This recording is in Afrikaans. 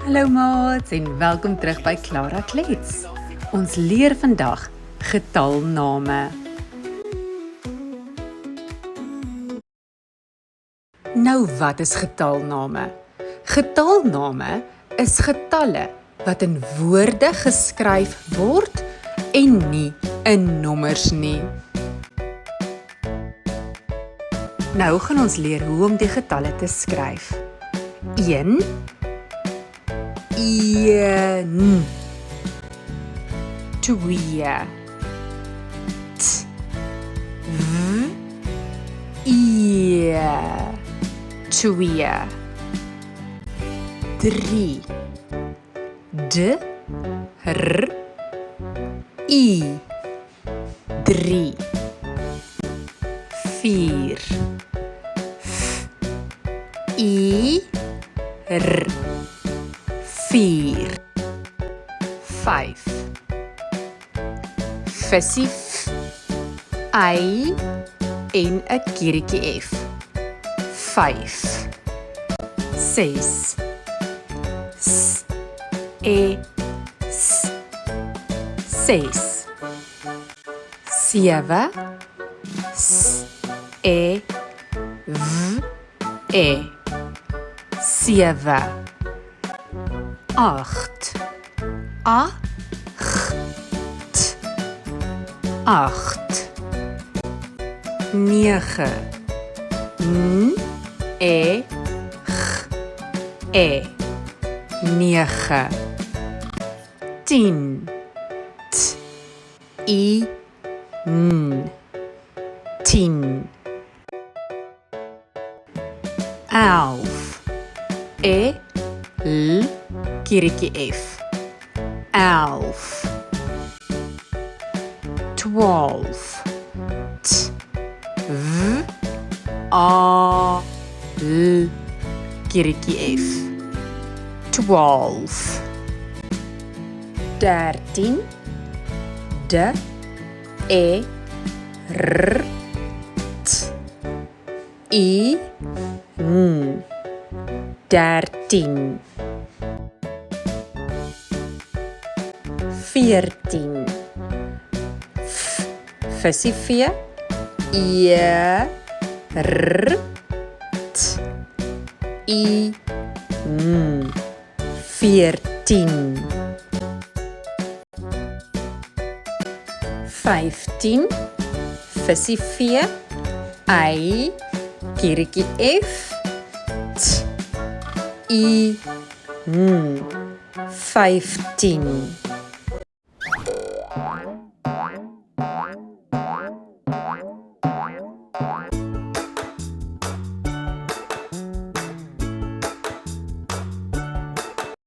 Hallo maats en welkom terug by Clara Klets. Ons leer vandag getalname. Nou wat is getalname? Getalname is getalle wat in woorde geskryf word en nie in nommers nie. Nou gaan ons leer hoe om die getalle te skryf. 1 1 2 T V I 2 3 D R I 3 4 F I R 4 5 Visie F I en 'n kiertjie F 5 6 S E S 6 7 S E V E 7 8 A G T 8 9 N E G E 9 10 T I N 10 11 E L kiertjie F 11 12 T V A L kiertjie F 12 13 D E R T I N 13 14 F Visie V E R T I N 14 15 Visie V I kiertjie F T I N 15 Thank you.